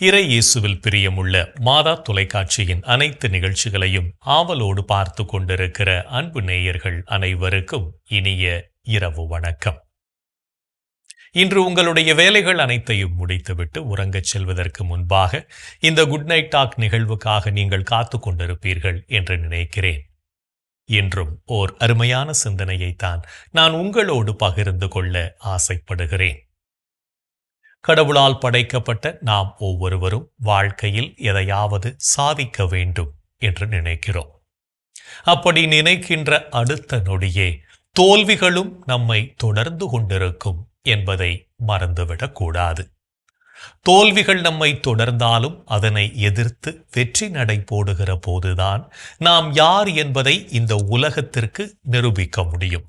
இறை இயேசுவில் பிரியமுள்ள மாதா தொலைக்காட்சியின் அனைத்து நிகழ்ச்சிகளையும் ஆவலோடு பார்த்து கொண்டிருக்கிற அன்பு நேயர்கள் அனைவருக்கும் இனிய இரவு வணக்கம். இன்று உங்களுடைய வேலைகள் அனைத்தையும் முடித்துவிட்டு உறங்கச் செல்வதற்கு முன்பாக இந்த குட் நைட் டாக் நிகழ்வுக்காக நீங்கள் காத்து கொண்டிருப்பீர்கள் என்று நினைக்கிறேன். இன்றும் ஓர் அருமையான சிந்தனையைத்தான் நான் உங்களோடு பகிர்ந்து கொள்ள ஆசைப்படுகிறேன். கடவுளால் படைக்கப்பட்ட நாம் ஒவ்வொருவரும் வாழ்க்கையில் எதையாவது சாதிக்க வேண்டும் என்று நினைக்கிறோம். அப்படி நினைக்கின்ற அடுத்த நொடியே தோல்விகளும் நம்மை தொடர்ந்து கொண்டிருக்கும் என்பதை மறந்துவிடக் கூடாது. தோல்விகள் நம்மை தொடர்ந்தாலும் அதனை எதிர்த்து வெற்றி நடை போடுகிற போதுதான் நாம் யார் என்பதை இந்த உலகத்திற்கு நிரூபிக்க முடியும்.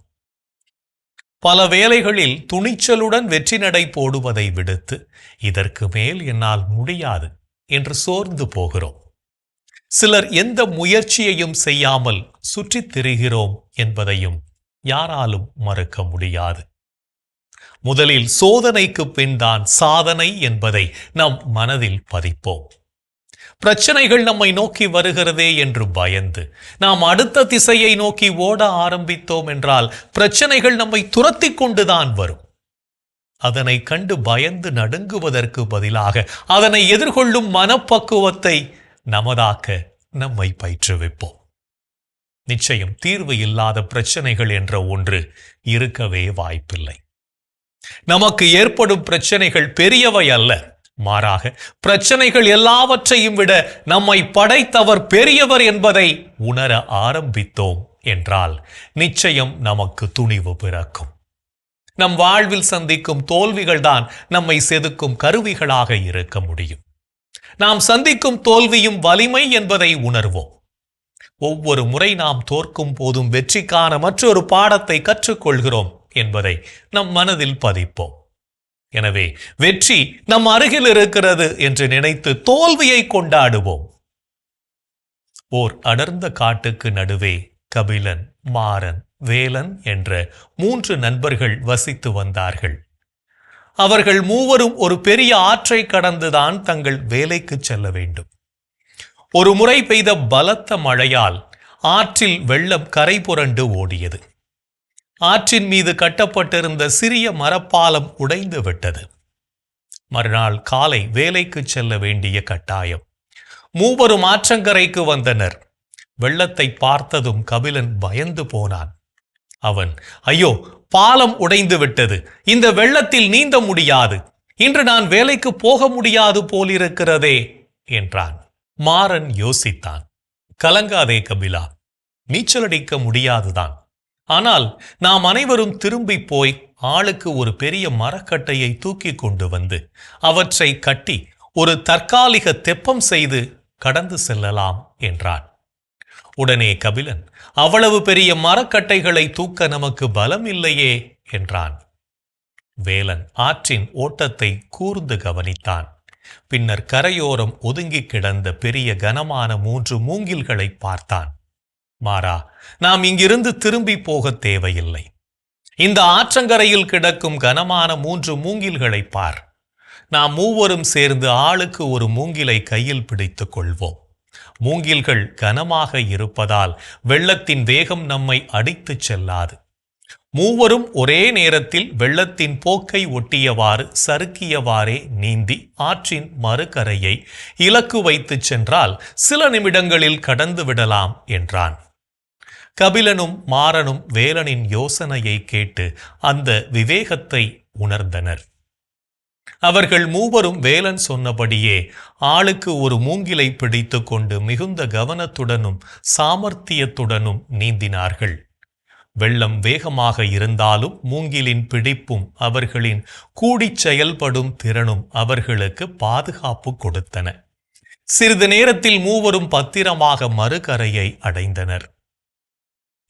பல வேளைகளில் துணிச்சலுடன் வெற்றி நடை போடுவதை விடுத்து இதற்கு மேல் என்னால் முடியாது என்று சோர்ந்து போகிறோம். சிலர் எந்த முயற்சியையும் செய்யாமல் சுற்றித் திரிகிறோம் என்பதையும் யாராலும் மறுக்க முடியாது. முதலில் சோதனைக்கு பின்தான் சாதனை என்பதை நம் மனதில் பதிப்போம். பிரச்சனைகள் நம்மை நோக்கி வருகிறதே என்று பயந்து நாம் அடுத்த திசையை நோக்கி ஓட ஆரம்பித்தோம் என்றால் பிரச்சனைகள் நம்மை துரத்தி கொண்டுதான் வரும். அதனை கண்டு பயந்து நடுங்குவதற்கு பதிலாக அதனை எதிர்கொள்ளும் மனப்பக்குவத்தை நமதாக்க நம்மை பயிற்றுவிப்போம். நிச்சயம் தீர்வு இல்லாத பிரச்சனைகள் என்ற ஒன்று இருக்கவே வாய்ப்பில்லை. நமக்கு ஏற்படும் பிரச்சனைகள் பெரியவை அல்ல, மாறாக பிரச்சனைகள் எல்லாவற்றையும் விட நம்மை படைத்தவர் பெரியவர் என்பதை உணர ஆரம்பித்தோம் என்றால் நிச்சயம் நமக்கு துணிவு பிறக்கும். நம் வாழ்வில் சந்திக்கும் தோல்விகள் தான் நம்மை செதுக்கும் கருவிகளாக இருக்க முடியும். நாம் சந்திக்கும் தோல்வியும் வலிமை என்பதை உணர்வோம். ஒவ்வொரு முறை நாம் தோற்கும் போதும் வெற்றிக்கான மற்றொரு பாடத்தை கற்றுக்கொள்கிறோம் என்பதை நம் மனதில் பதிப்போம். எனவே வெற்றி நம் அருகில் இருக்கிறது என்று நினைத்து தோல்வியை கொண்டாடுவோம். ஓர் அடர்ந்த காட்டுக்கு நடுவே கபிலன், மாறன், வேலன் என்ற 3 நண்பர்கள் வசித்து வந்தார்கள். அவர்கள் மூவரும் ஒரு பெரிய ஆற்றை கடந்துதான் தங்கள் வேலைக்கு செல்ல வேண்டும். ஒரு முறை பெய்த பலத்த மழையால் ஆற்றில் வெள்ளம் கரை புரண்டு ஓடியது. ஆற்றின் மீது கட்டப்பட்டிருந்த சிறிய மரப்பாலம் உடைந்து விட்டது. மறுநாள் காலை வேலைக்கு செல்ல வேண்டிய கட்டாயம். மூவரும் ஆற்றங்கரைக்கு வந்தனர். வெள்ளத்தை பார்த்ததும் கபிலன் பயந்து போனான். அவன், ஐயோ, பாலம் உடைந்து விட்டது, இந்த வெள்ளத்தில் நீந்த முடியாது, இன்று நான் வேலைக்கு போக முடியாது போலிருக்கிறதே என்றான். மாறன் யோசித்தான். கலங்காதே கபிலா, நீச்சலடிக்க முடியாதுதான். ஆனால் நாம் அனைவரும் திரும்பி போய் ஆளுக்கு ஒரு பெரிய மரக்கட்டையை தூக்கி கொண்டு வந்து அவற்றை கட்டி ஒரு தற்காலிக தெப்பம் செய்து கடந்து செல்லலாம் என்றான். உடனே கபிலன், அவ்வளவு பெரிய மரக்கட்டைகளை தூக்க நமக்கு பலம் இல்லையே என்றான். வேலன் ஆற்றின் ஓட்டத்தை கூர்ந்து கவனித்தான். பின்னர் கரையோரம் ஒதுங்கி கிடந்த பெரிய கனமான 3 மூங்கில்களை பார்த்தான். மாறா, நாம் இங்கிருந்து திரும்பி போக தேவையில்லை. இந்த ஆற்றங்கரையில் கிடக்கும் கனமான 3 மூங்கில்களை பார். நாம் மூவரும் சேர்ந்து ஆளுக்கு ஒரு மூங்கிலை கையில் பிடித்துக் கொள்வோம். மூங்கில்கள் கனமாக இருப்பதால் வெள்ளத்தின் வேகம் நம்மை அடித்துச் செல்லாது. மூவரும் ஒரே நேரத்தில் வெள்ளத்தின் போக்கை ஒட்டியவாறு சறுக்கியவாறே நீந்தி ஆற்றின் மறுகரையை இலக்கு வைத்துச் சென்றால் சில நிமிடங்களில் கடந்து விடலாம் என்றான். கபிலனும் மாறனும் வேலனின் யோசனையை கேட்டு அந்த விவேகத்தை உணர்ந்தனர். அவர்கள் மூவரும் வேலன் சொன்னபடியே ஆளுக்கு ஒரு மூங்கிலை பிடித்து கொண்டு மிகுந்த கவனத்துடனும் சாமர்த்தியத்துடனும் நீந்தினார்கள். வெள்ளம் வேகமாக இருந்தாலும் மூங்கிலின் பிடிப்பும் அவர்களின் கூடிச் செயல்படும் திறனும் அவர்களுக்கு பாதுகாப்பு கொடுத்தன. சிறிது நேரத்தில் மூவரும் பத்திரமாக மறுகரையை அடைந்தனர்.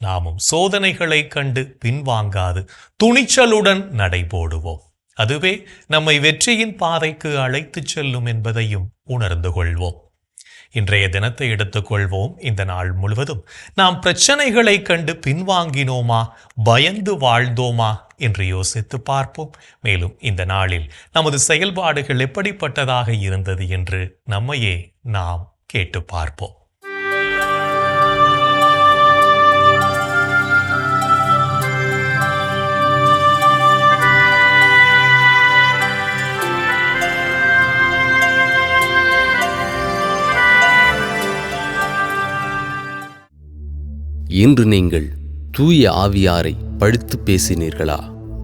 நாமும் சோதனைகளை கண்டு பின்வாங்காது துணிச்சலுடன் நடைபோடுவோம். அதுவே நம்மை வெற்றியின் பாதைக்கு அழைத்துச் செல்லும் என்பதையும் உணர்ந்து கொள்வோம். இன்றைய தினத்தை எடுத்துக்கொள்வோம். இந்த நாள் முழுவதும் நாம் பிரச்சனைகளை கண்டு பின்வாங்கினோமா, பயந்து வாழ்ந்தோமா என்று யோசித்து பார்ப்போம். மேலும் இந்த நாளில் நமது செயல்பாடுகள் எப்படிப்பட்டதாக இருந்தது என்று நம்மையே நாம் கேட்டு பார்ப்போம். இன்று நீங்கள் தூய ஆவியாரை பழித்து பேசினீர்களா?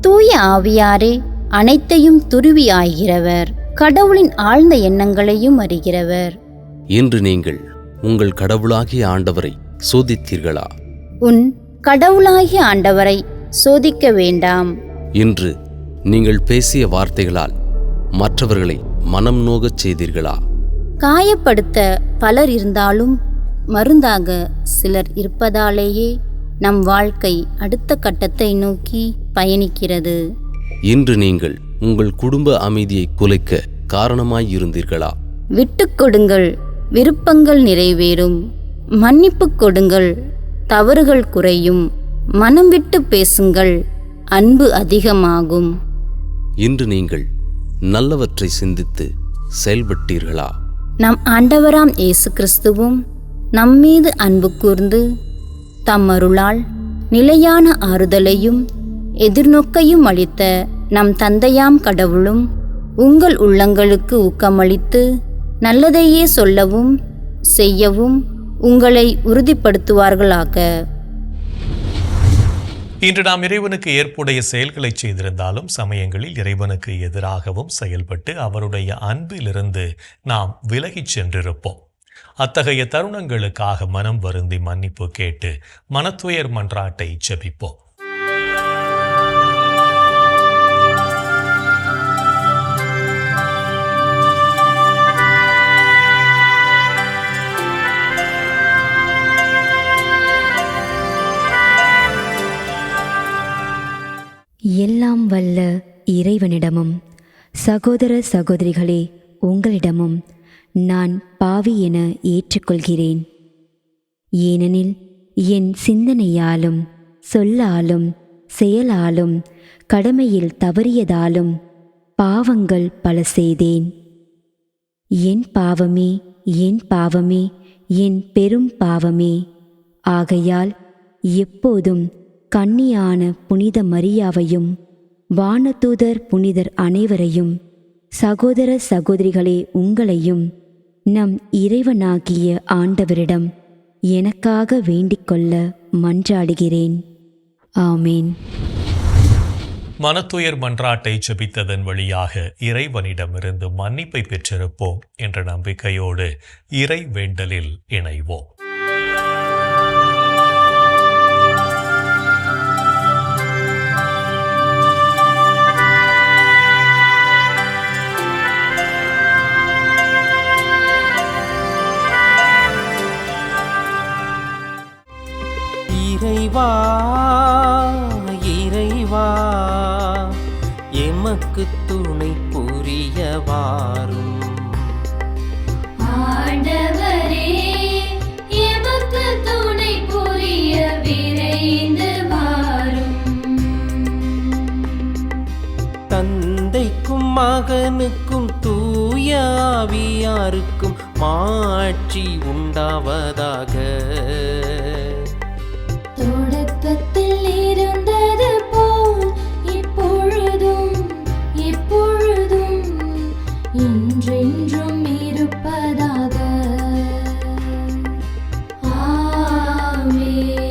தூய ஆவியாரே அனைத்தையும் துருவி ஆகிறவர், கடவுளின் ஆழ்ந்த எண்ணங்களையும் அறிகிறவர். இன்று நீங்கள் உங்கள் கடவுளாகிய ஆண்டவரை சோதித்தீர்களா? உன் கடவுளாகிய ஆண்டவரை சோதிக்க வேண்டாம். இன்று நீங்கள் பேசிய வார்த்தைகளால் மற்றவர்களை மனம் நோகச் செய்தீர்களா? காயப்படுத்த பலர் இருந்தாலும் மருந்தாக சிலர் இருப்பதாலேயே நம் வாழ்க்கை அடுத்த கட்டத்தை நோக்கி பயணிக்கிறது. இன்று நீங்கள் உங்கள் குடும்ப அமைதியை குலைக்க காரணமாயிருந்தீர்களா? விட்டுக் கொடுங்கள், விருப்பங்கள் நிறைவேறும். மன்னிப்பு கொடுங்கள், தவறுகள் குறையும். மனம் விட்டு பேசுங்கள், அன்பு அதிகமாகும். இன்று நீங்கள் நல்லவற்றை சிந்தித்து செயல்பட்டீர்களா? நம் ஆண்டவராம் இயேசு கிறிஸ்துவும் நம்மீது அன்பு கூர்ந்து தம் அருளால் நிலையான ஆறுதலையும் எதிர்நோக்கையும் அளித்த நம் தந்தையாம் கடவுளும் உங்கள் உள்ளங்களுக்கு ஊக்கமளித்து நல்லதையே சொல்லவும் செய்யவும் உங்களை உறுதிப்படுத்துவார்களாக. இன்று நாம் இறைவனுக்கு ஏற்புடைய செயல்களை செய்திருந்தாலும் சமயங்களில் இறைவனுக்கு எதிராகவும் செயல்பட்டு அவருடைய அன்பிலிருந்து நாம் விலகிச் சென்றிருப்போம். அத்தகைய தருணங்களுக்காக மனம் வருந்தி மன்னிப்பு கேட்டு மனத்துயர் மன்றாட்டை ஜெபிப்போம். எல்லாம் வல்ல இறைவனிடமும் சகோதர சகோதரிகளே உங்களிடமும் நான் பாவி என ஏற்றுக்கொள்கிறேன். ஏனெனில் என் சிந்தனையாலும் சொல்லாலும் செயலாலும் கடமையில் தவறியதாலும் பாவங்கள் பல செய்தேன். என் பாவமே, என் பாவமே, என் பெரும் பாவமே. ஆகையால் எப்போதும் கன்னியான புனித மரியாவையும் வானதூதர் புனிதர் அனைவரையும் சகோதர சகோதரிகளே உங்களையும் நம் இறைவனாகிய ஆண்டவரிடம் எனக்காக வேண்டிக்கொள்ள மன்றாடுகிறேன். ஆமேன். மனத்துயர் மன்றாட்டை ஜெபித்ததன் வழியாக இறைவனிடமிருந்து மன்னிப்பை பெற்றிருப்போம் என்ற நம்பிக்கையோடு இறை வேண்டலில் இணைவோம். இறைவா இறைவா எமக்கு துணை புரிய வாரும். ஆண்டவரே எமக்கு துணை புரிய விரைந்து வாரும். தந்தைக்கும் மகனுக்கும் தூய ஆவியாருக்கும் மாட்சி உண்டாவதாக. தொடக்கத்தில் இருந்தது போல் இப்பொழுதும் எப்பொழுதும் என்றென்றும் இருப்பதாக. ஆமென்.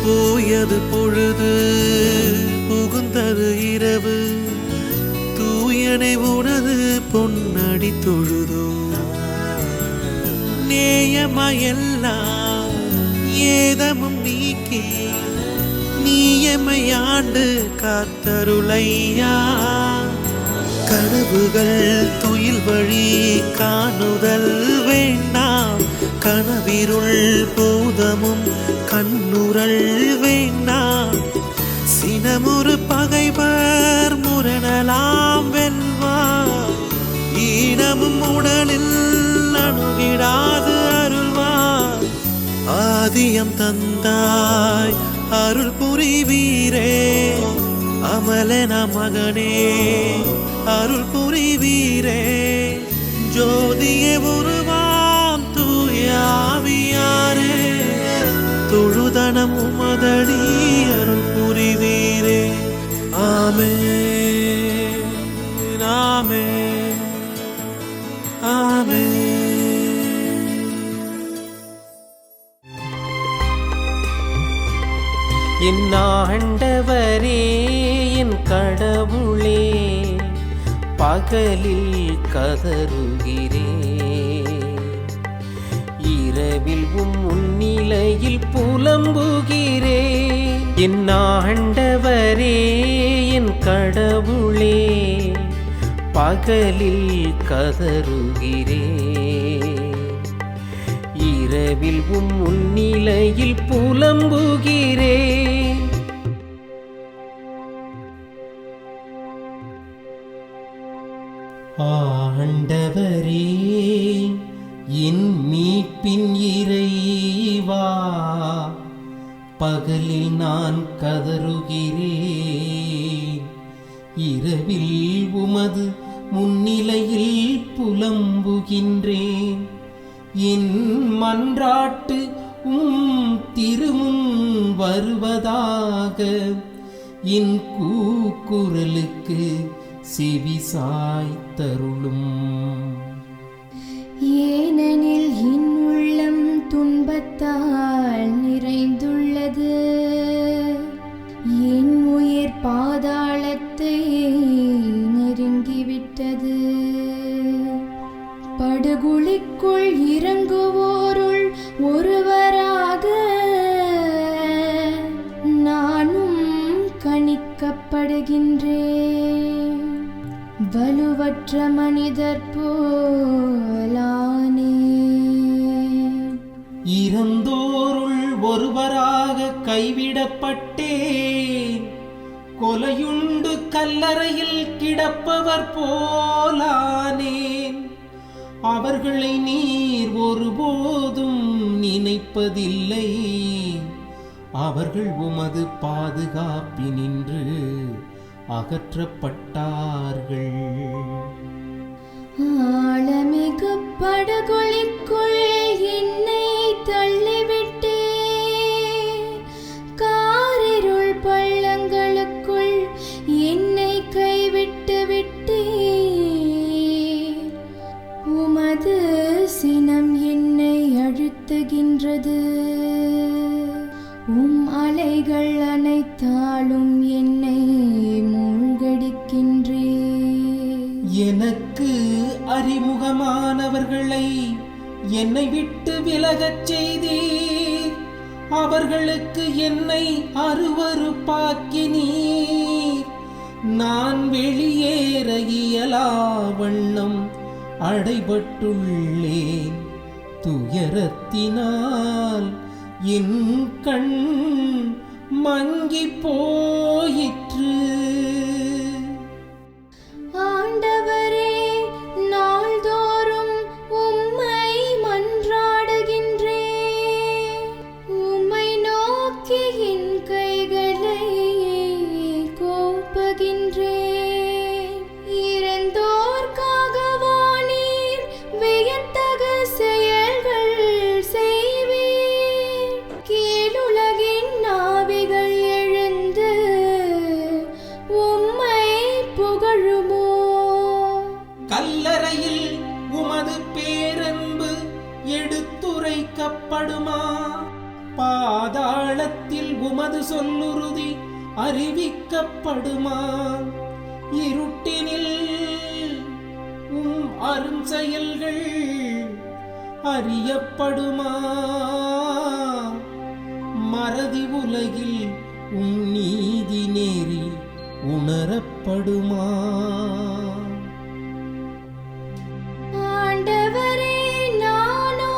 போயது பொழுது புகுந்தது இரவு, தூயனை உனது பொன்னடி தொழுதோ. நேயமையெல்லாம் ஏதமும் நீக்கி நீயமையாண்டு காத்தருளையா. கனவுகள் துயில் வழி காணுதல் வேண்டாம், கனவிருள் பூதமும் கண்ணுரல் வேண்டாம். சினமுறு துன்பமும் உடலில் அணுகிடாது அருள்வாய். ஆதியம் தந்தாய் அருள் புரிவீரே, அமலன மகனே அருள் புரிவீரே. ஜோதியே உருவாம் தூயாவியாரே, தொழுதனம் உமதடி அருள் புரிவீரே. ஆமென், ஆமென், ஆமென். என் ஆண்டவரே என் கடவுளே, பகலில் கதறுகிறேன், இரவில் முன்னிலையில் புலம்புகிறேன். என் ஆண்டவரே என் கடவுளே, பகலில் கதறுகிறேன், இரவில் முன்னிலையில் புலம்புகிறேன். ஆண்டவரே என் மீட்பின் இறைவா, பகலில் நான் கதறுகிறேன், இரவில் உமது முன்னிலையில் புலம்புகின்றேன். என் மன்றாட்டு திருமுன் வருவதாக, என் கூக்குரலுக்கு செவி சாய்த்தருளும். ஏனெனில் என் உள்ளம் துன்பத்தால் நிறைந்துள்ளது, என் உயிர் பாதாளத்தை நெருங்கிவிட்டது. படுகுழிக்குள் இறங்குவோருள் ஒருவராக நானும் கணிக்கப்படுகின்றேன். வலுவற்ற மனிதர் போலானே. இறந்தோருள் ஒருவராக கைவிடப்பட்டேன், கொலையுண்டு கல்லறையில் கிடப்பவர் போலானேன். அவர்களை நீர் ஒருபோதும் நினைப்பதில்லை, அவர்கள் உமது பாதுகாப்பினின்று அகற்றப்பட்டார்கள். ஆழமிகு படுகொலிக்குள் என்னை தள்ளிவிட்டே, காரிருள் பள்ளங்களுக்குள் என்னை கைவிட்டு விட்டே. உமது சினம் என்னை அழுத்துகின்றது, அலைகள் அனைத்தாலும் என்னை மூழ்கடிக்கின்றே. எனக்கு அறிமுகமானவர்களை என்னை விட்டு விலகச் செய்தீர், அவர்களுக்கு என்னை அருவருப்பாக்கினீர். நான் வெளியேற இயலா வண்ணம் அடைபட்டுள்ளேன், துயரத்தினால் என் கண் மங்கி போயிற்று. ஆண்டவரே, நாள்தோறும் உம்மை மன்றாடுகின்றேன், உம்மை நோக்கி என் கைகளை கோப்புகின்றேன். இறந்தோர்க்காகவா நீர் வியத்தகு செயல்கள் செய்வீர்? கீழுலகின் நாவிகள் எழுந்து உம்மை புகழுமோ? கல்லறையில் உமது பேரன்பு எடுத்துரைக்கப்படுமா? பாதாளத்தில் உமது சொல்லுறுதி அறிவிக்கப்படுமா? இருட்டினில் அரும் செயல்கள் அறியப்படுமா? மறதி உலகில் நீதி நேரி உணரப்படுமா? ஆண்டவரே, நானோ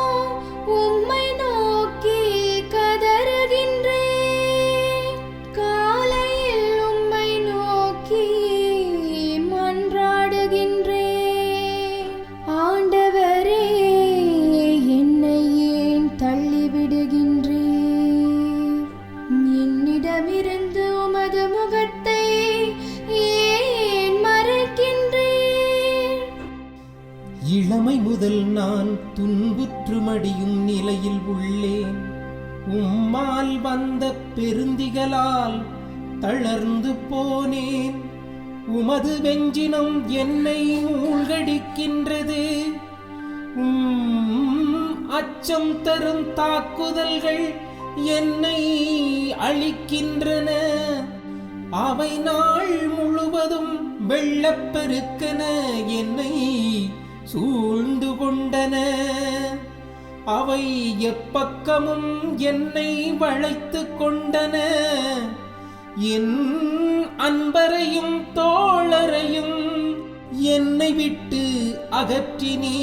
உம்மை நோக்கி கதறுகின்றேன், காலையில் உம்மை நோக்கி மன்றாடுகின்றேன். இளமை முதல் நான் துன்புற்று மடியும் நிலையில் உள்ளேன். உம்மால் வந்த பெருந்திகளால் தளர்ந்து போனேன். உமது வெஞ்சினம் என்னை மூழ்கடிக்கின்றது. அச்சம் தரும் தாக்குதல்கள் என்னை அழிக்கின்றன. அவை நாள் முழுவதும் வெள்ளப்பெருக்கென என்னை சூழ்ந்து கொண்டன. அவை எப்பக்கமும் என்னை வளைத்து கொண்டன. என் அன்பரையும் தோழரையும் என்னை விட்டு அகற்றினீ.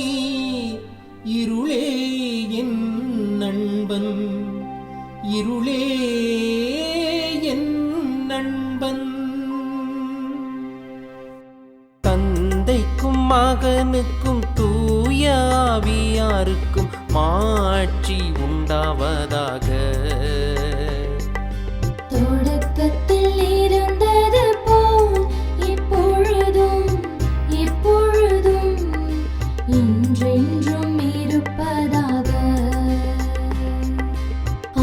இருளே என் நண்பன், இருளே என் நண்பன். தந்தைக்கும் மகனுக்கும் தூய ஆவியாருக்கும் மாட்சி உண்டாவதாக. தொடக்கத்தில் இருந்தது போல் இப்பொழுதும் எப்பொழுதும் என்றென்றும் இருப்பதாக.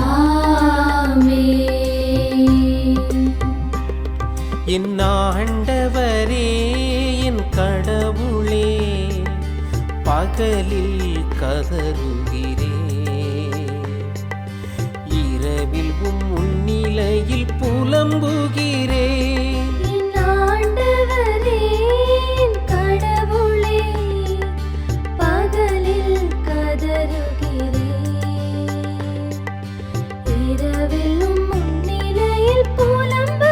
ஆமென். என் ஆண்டவரே, என் கடவுளே, பகலில் கதறுகிறேன், இரவில் முன்னிலையில் புலம்புகிறேன். என் ஆண்டவரே, என் கடவுளே, பகலில் கதறுகிறேன், இரவிலும் முன்னிலையில் புலம்புகிறேன்.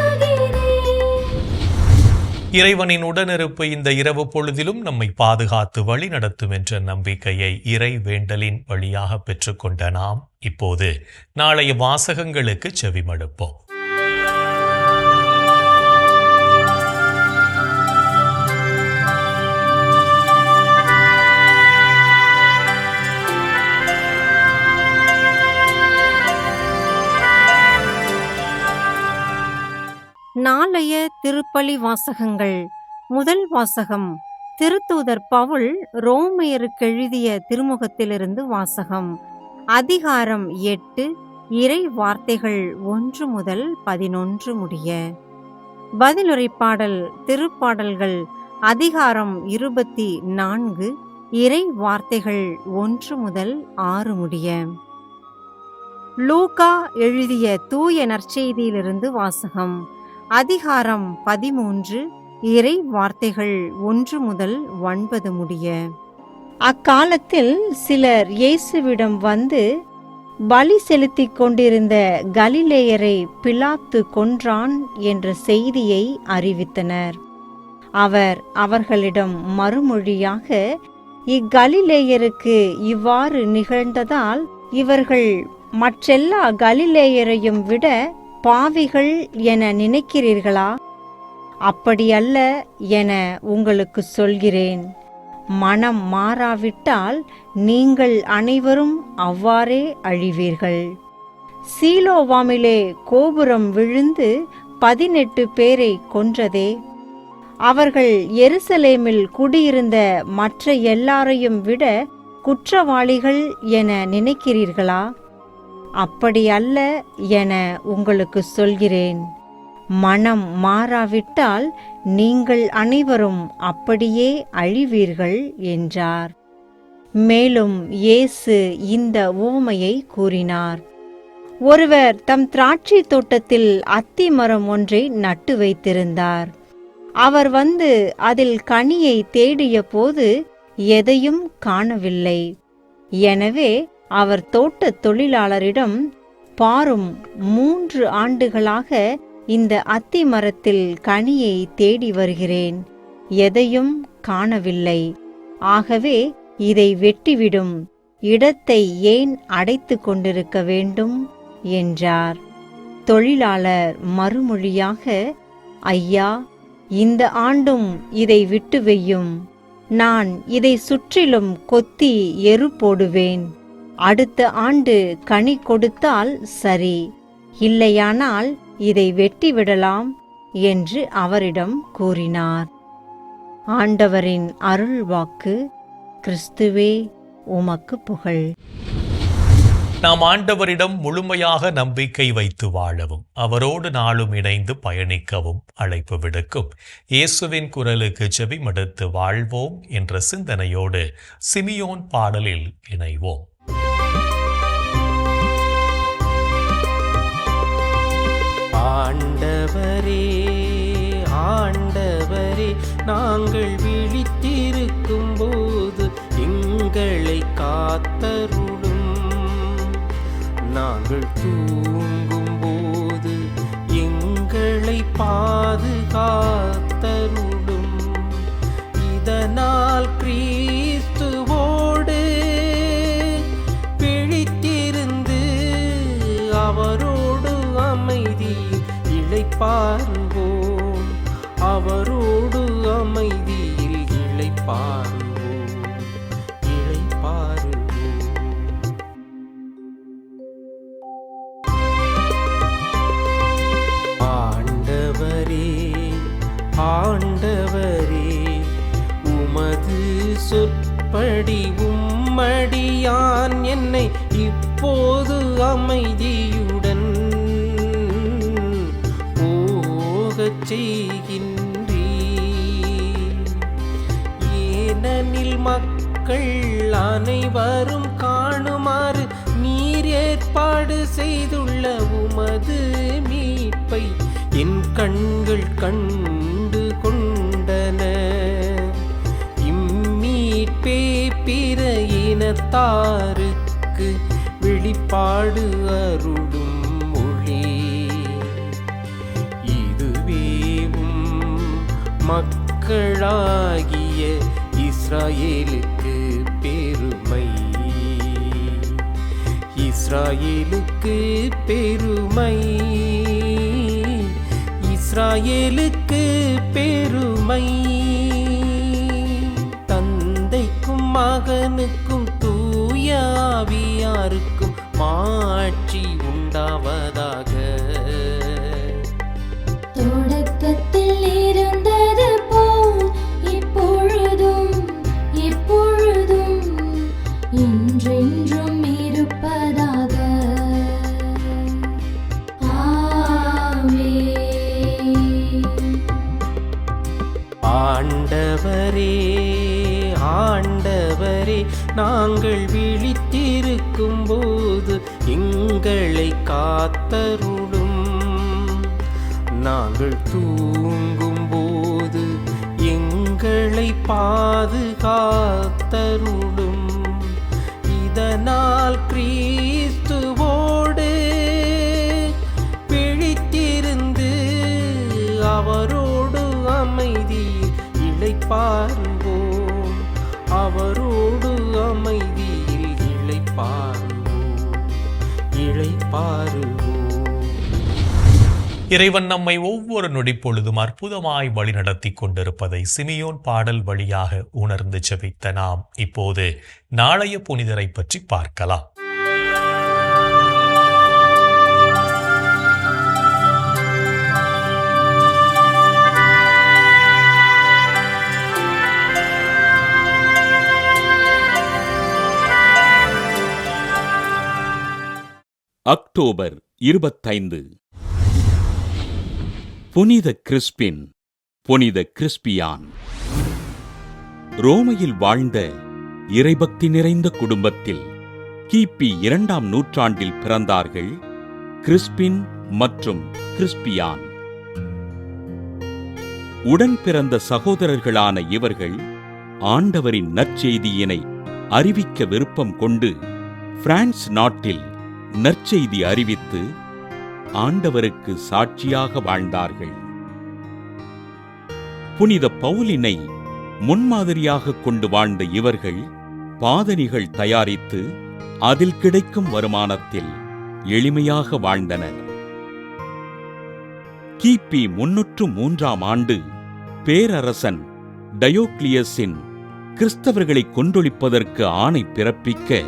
இறைவனின் உடனிருப்பு இந்த இரவு பொழுதிலும் நம்மை பாதுகாத்து வழி நடத்தும் என்ற நம்பிக்கையை இறை வேண்டலின் வழியாக பெற்றுக்கொண்ட நாம் இப்போது நாளைய வாசகங்களுக்கு செவிமடுப்போம். நாளைய திருப்பலி வாசகங்கள். முதல் வாசகம் திருத்தூதர் பவுல் ரோமையருக்கு எழுதிய திருமுகத்திலிருந்து வாசகம். அதிகாரம் 8, இறை வார்த்தைகள் 1 முதல் 11 முடிய. பதிலுரைப்பாடல் திருப்பாடல்கள் அதிகாரம் 24, இறை வார்த்தைகள் 1 முதல் 6 முடிய. லூக்கா எழுதிய தூய நற்செய்தியிலிருந்து வாசகம். அதிகாரம் 13, இறை வார்த்தைகள் 1 முதல் 9 முடிய. அக்காலத்தில் சிலர் இயேசுவிடம் வந்து, பலி செலுத்திக் கொண்டிருந்த கலிலேயரை பிலாத்து கொன்றான் என்ற செய்தியை அறிவித்தனர். அவர் அவர்களிடம் மறுமொழியாக, இக்கலிலேயருக்கு இவ்வாறு நிகழ்ந்ததால் இவர்கள் மற்றெல்லா கலிலேயரையும் விட பாவிகள் என நினைக்கிறீர்களா? அப்படியல்ல என உங்களுக்கு சொல்கிறேன். மனம் மாறாவிட்டால் நீங்கள் அனைவரும் அவ்வாறே அழிவீர்கள். சீலோவாமிலே கோபுரம் விழுந்து 18 பேரை கொன்றதே, அவர்கள் எருசலேமில் குடியிருந்த மற்ற எல்லாரையும் விட குற்றவாளிகள் என நினைக்கிறீர்களா? அப்படியல்ல என உங்களுக்கு சொல்கிறேன். மனம் மாறாவிட்டால் நீங்கள் அனைவரும் அப்படியே அழிவீர்கள் என்றார். மேலும் இயேசு இந்த உவமையை கூறினார். ஒருவர் தம் திராட்சை தோட்டத்தில் அத்தி மரம் ஒன்றை நட்டு வைத்திருந்தார். அவர் வந்து அதில் கனியை தேடிய போது எதையும் காணவில்லை. எனவே அவர் தோட்டத் தொழிலாளரிடம், பாரும், 3 ஆண்டுகளாக இந்த அத்தி மரத்தில் கனியை தேடி வருகிறேன், எதையும் காணவில்லை. ஆகவே இதை வெட்டிவிடும், இடத்தை ஏன் அடைத்து கொண்டிருக்க வேண்டும் என்றார். தொழிலாளர் மறுமொழியாக, ஐயா, இந்த ஆண்டும் இதை விட்டு வையும். நான் இதை சுற்றிலும் கொத்தி எரு போடுவேன். அடுத்த ஆண்டு கனி கொடுத்தால் சரி, இல்லையானால் இதை வெட்டிவிடலாம் என்று அவரிடம் கூறினார். ஆண்டவரின் அருள்வாக்கு. கிறிஸ்துவே உமக்கு புகழ். நாம் ஆண்டவரிடம் முழுமையாக நம்பிக்கை வைத்து வாழவும் அவரோடு நாளும் இணைந்து பயணிக்கவும் அழைப்பு விடுக்கும் இயேசுவின் குரலுக்கு செவிமடுத்து வாழ்வோம் என்ற சிந்தனையோடு சிமியோன் பாடலில் இணைவோம். ஆண்டவரே ஆண்டவரே, நாங்கள் விழித்திருக்கும் போது எங்களை காத்தருளும். நாங்கள் தூங்கும் போது எங்களை பாதுகாத்தருளும். இதனால் கிறிஸ்துவோடு பிழித்திருந்து அவரோடு அமைதியில் இளைப்பாறுவோம். அவரோடு அமைதியில் இளைப்பாறுவோம். ஆண்டவரே ஆண்டவரே, உமது சொற்படி உம்மடியான் என்னை இப்போது அமைதியுடன் போகச் செய்கின்றீர். ஏனெனில் மக்கள் அனைவரும் காணுமாறு நீர் ஏற்பாடு செய்துள்ள உமது மீட்பை என் கண்கள் கண்டு கொண்டன. இம்மீட்பே பிற இனத்தாருக்கு வெளிப்பாடு அருளும் மொழி. இதுவேவும் மக்களாகிய இஸ்ராயேலுக்கு பெருமை. இஸ்ராயேலுக்கு பெருமை. இஸ்ராயேலுக்கு பெருமை. தந்தைக்கும் மகனுக்கும் தூய ஆவியாருக்கும் மாட்சி உண்டாவதாக. தொடக்கத்தில் இருந்தது போல் இப்பொழுதும் எப்பொழுதும் என்றென்றும் இருப்பதாக. ஆண்டவரே ஆண்டவரே, நாங்கள் விழித்திருக்கும் போது எங்களை காத்தருளும். நாங்கள் தூங்கும் போது எங்களை பாதுகாத்தருளும். இதனால் கிறிஸ்துவோடு பிழித்திருந்து அவரோடு அமைதியில் இளைப்பாறுவோம். அவரோடு அமைதியில் இளைப்பாறுவோம். இறைவன் நம்மை ஒவ்வொரு நொடிப்பொழுதும் அற்புதமாய் வழிநடத்தி கொண்டிருப்பதை சிமியோன் பாடல் வழியாக உணர்ந்து ஜெபித்த நாம் இப்போது நாளைய புனிதரை பற்றி பார்க்கலாம். அக்டோபர் 25. புனித கிறிஸ்பின், புனித கிறிஸ்பியான். ரோமையில் வாழ்ந்த இறைபக்தி நிறைந்த குடும்பத்தில் கிபி 2ஆம் நூற்றாண்டில் பிறந்தார்கள் கிறிஸ்பின் மற்றும் கிறிஸ்பியான். உடன் பிறந்த சகோதரர்களான இவர்கள் ஆண்டவரின் நற்செய்தியினை அறிவிக்க விருப்பம் கொண்டு பிரான்ஸ் நாட்டில் நற்செய்தி அறிவித்து ஆண்டவருக்கு சாட்சியாக வாழ்ந்தார்கள். புனித பவுலினை முன்மாதிரியாக கொண்டு வாழ்ந்த இவர்கள் பாதணிகள் தயாரித்து அதில் கிடைக்கும் வருமானத்தில் எளிமையாக வாழ்ந்தனர். கிபி 303ஆம் ஆண்டு பேரரசன் டயோக்ளியஸின் கிறிஸ்தவர்களை கொன்றொழிப்பதற்கு ஆணை பிறப்பிக்க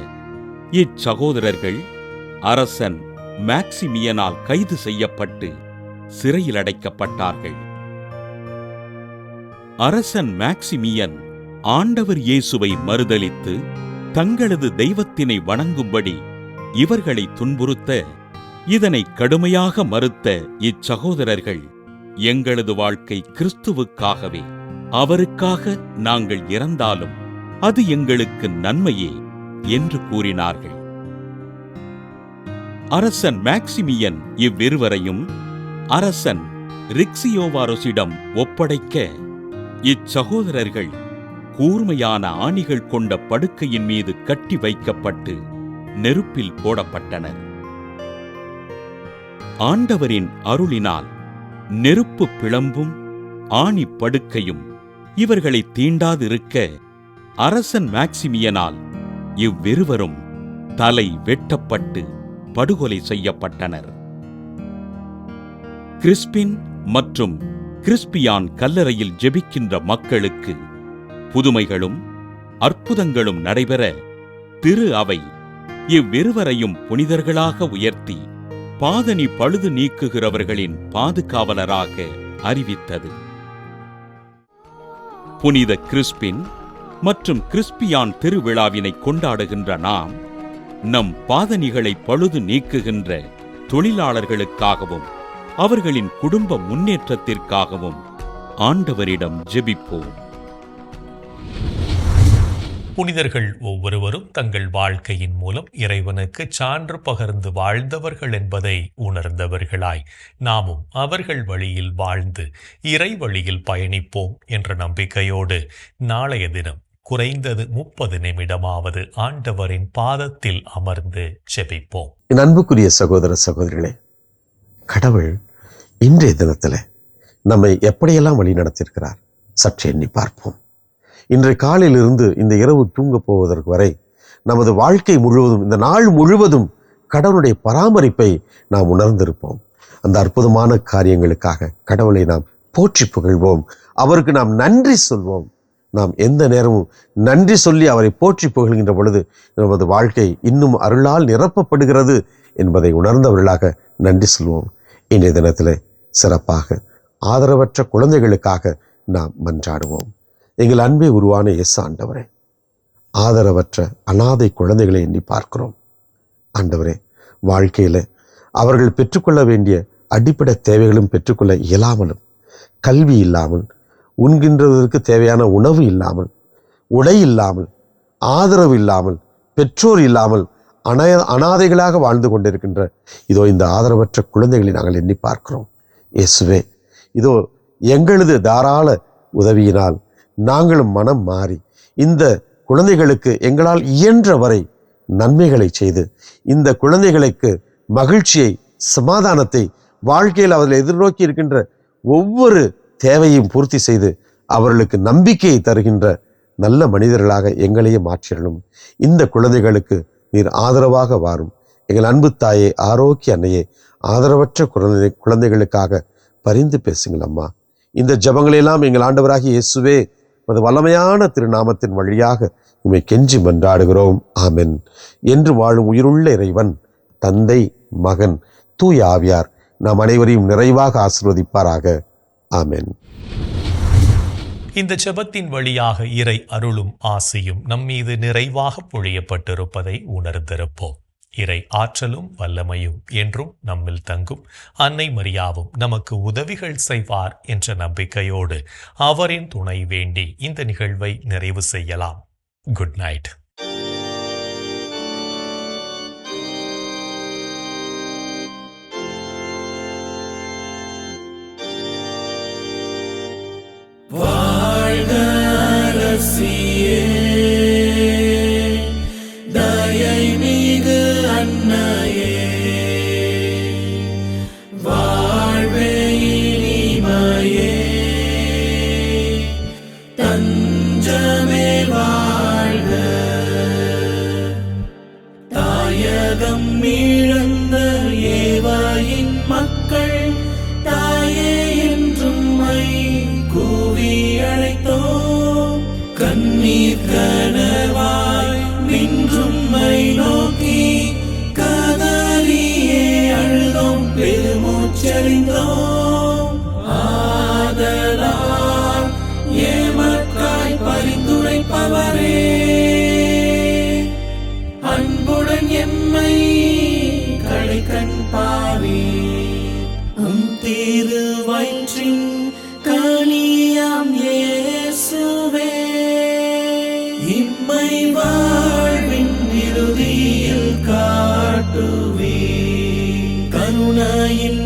இச்சகோதரர்கள் அரசன் மேக்சிமியனால் கைது செய்யப்பட்டு சிறையில் அடைக்கப்பட்டார்கள். அரசன் மேக்சிமியன் ஆண்டவர் இயேசுவை மறுதலித்து தங்களது தெய்வத்தினை வணங்கும்படி இவர்களை துன்புறுத்த இதனை கடுமையாக மறுத்த இச்சகோதரர்கள், எங்களது வாழ்க்கை கிறிஸ்துவுக்காகவே, அவருக்காக நாங்கள் இறந்தாலும் அது எங்களுக்கு நன்மையே என்று கூறினார்கள். அரசன் மேக்சிமியன் இவ்விருவரையும் அரசன் ரிக்சியோவாரோசிடம் ஒப்படைக்க இச்சகோதரர்கள் கூர்மையான ஆணிகள் கொண்ட படுக்கையின் மீது கட்டி வைக்கப்பட்டு நெருப்பில் போடப்பட்டனர். ஆண்டவரின் அருளினால் நெருப்பு பிளம்பும் ஆணி படுக்கையும் இவர்களை தீண்டாதிருக்க அரசன் மேக்சிமியனால் இவ்விருவரும் தலை வெட்டப்பட்டு படுகொலை செய்யப்பட்டனர். கிறிஸ்பின் மற்றும் கிறிஸ்பியான் கல்லறையில் ஜெபிக்கின்ற மக்களுக்கு புதுமைகளும் அற்புதங்களும் நடைபெற திரு அவை இவ்விருவரையும் புனிதர்களாக உயர்த்தி பாதணி பழுது நீக்குகிறவர்களின் பாதுகாவலராக அறிவித்தது. புனித கிறிஸ்பின் மற்றும் கிறிஸ்பியான் திருவிழாவினை கொண்டாடுகின்ற நாம் நம் பாதணிகளை பழுது நீக்குகின்ற தொழிலாளர்களுக்காகவும் அவர்களின் குடும்ப முன்னேற்றத்திற்காகவும் ஆண்டவரிடம் ஜெபிப்போம். புனிதர்கள் ஒவ்வொருவரும் தங்கள் வாழ்க்கையின் மூலம் இறைவனுக்கு சான்று பகர்ந்து வாழ்ந்தவர்கள் என்பதை உணர்ந்தவர்களாய் நாமும் அவர்கள் வழியில் வாழ்ந்து இறை வழியில் பயணிப்போம் என்ற நம்பிக்கையோடு நாளைய தினம் குறைந்தது 30 நிமிடமாவது ஆண்டவரின் பாதத்தில் அமர்ந்து ஜெபிப்போம். என் அன்புக்குரிய சகோதர சகோதரிகளே, கடவுள் இன்றைய தினத்தில் நம்மை எப்படியெல்லாம் வழி நடத்தியிருக்கிறார் சற்று எண்ணி பார்ப்போம். இன்றைய காலையிலிருந்து இந்த இரவு தூங்கப் போவதற்கு வரை நமது வாழ்க்கை முழுவதும், இந்த நாள் முழுவதும் கடவுளுடைய பராமரிப்பை நாம் உணர்ந்திருப்போம். அந்த அற்புதமான காரியங்களுக்காக கடவுளை நாம் போற்றி புகழ்வோம், அவருக்கு நாம் நன்றி சொல்வோம். நாம் எந்த நேரமும் நன்றி சொல்லி அவரை போற்றி புகழ்கின்ற பொழுது நமது வாழ்க்கை இன்னும் அருளால் நிரப்பப்படுகிறது என்பதை உணர்ந்தவர்களாக நன்றி சொல்வோம். இன்றைய தினத்தில் சிறப்பாக ஆதரவற்ற குழந்தைகளுக்காக நாம் மன்றாடுவோம். எங்கள் அன்பே உருவான இயேசு ஆண்டவரே, ஆதரவற்ற அனாதை குழந்தைகளை எண்ணி பார்க்கிறோம். ஆண்டவரே, வாழ்க்கையில் அவர்கள் பெற்றுக்கொள்ள வேண்டிய அடிப்படை தேவைகளும் பெற்றுக்கொள்ள இயலாமலும், கல்வி இல்லாமல், உண்கின்றதற்கு தேவையான உணவு இல்லாமல், உடை இல்லாமல், ஆதரவு இல்லாமல், பெற்றோர் இல்லாமல் அனாதைகளாக வாழ்ந்து கொண்டிருக்கின்ற இதோ இந்த ஆதரவற்ற குழந்தைகளை நாங்கள் எண்ணி பார்க்கிறோம். இயேசுவே, இதோ எங்களது தாராள உதவியினால் நாங்களும் மனம் மாறி இந்த குழந்தைகளுக்கு எங்களால் இயன்ற வரை நன்மைகளை செய்து இந்த குழந்தைகளுக்கு மகிழ்ச்சியை, சமாதானத்தை, வாழ்க்கையில் அவர்கள் எதிர்நோக்கி இருக்கின்ற ஒவ்வொரு தேவையும் பூர்த்தி செய்து அவர்களுக்கு நம்பிக்கையை தருகின்ற நல்ல மனிதர்களாக எங்களையே மாற்றிடணும். இந்த குழந்தைகளுக்கு நீர் ஆதரவாக வாரும். எங்கள் அன்பு தாயே, ஆரோக்கிய அன்னையே, ஆதரவற்ற குழந்தைகளுக்காக பரிந்து பேசுங்கள் அம்மா. இந்த ஜபங்களெல்லாம் எங்கள் ஆண்டவராகிய இயேசுவே அது வல்லமையான திருநாமத்தின் வழியாக உம்மை கெஞ்சி மன்றாடுகிறோம். ஆமென். என்று வாழும் உயிருள்ள இறைவன் தந்தை, மகன், தூய ஆவியார் நாம் அனைவரையும் நிறைவாக ஆசீர்வதிப்பாராக. ஆமென். இந்த ஜெபத்தின் வழியாக இறை அருளும் ஆசியும் நம்மீது நிறைவாக பொழியப்பட்டிருப்பதை உணர்ந்திருப்போம். இறை ஆற்றலும் வல்லமையும் என்றும் நம்மில் தங்கும். அன்னை மரியாவும் நமக்கு உதவிகள் செய்வார் என்ற நம்பிக்கையோடு அவரின் துணை வேண்டி இந்த நிகழ்வை நிறைவு செய்யலாம். Good night. வாழ்க அரசியே, தயை மிகு அன்னையே, வாழ்வே இனிமையே, தஞ்சமே வாழ்க. தாயகம் இழந்த ஏவாயின் மக்கள் தாயே என்றும் கூவி அழைத்தோம். கண்ணீர் கனவாய் நின்றும்மை நோக்கி கதறியே அழுதோம், பெருமூச்சறிந்தோம். ஆதலால் எமக்காய் பரிந்துரை திருவயிற்றின் கனியாம் இயேசுவே, இம்மை வாழ்வின் இறுதியில் காட்டுவே கருணையின்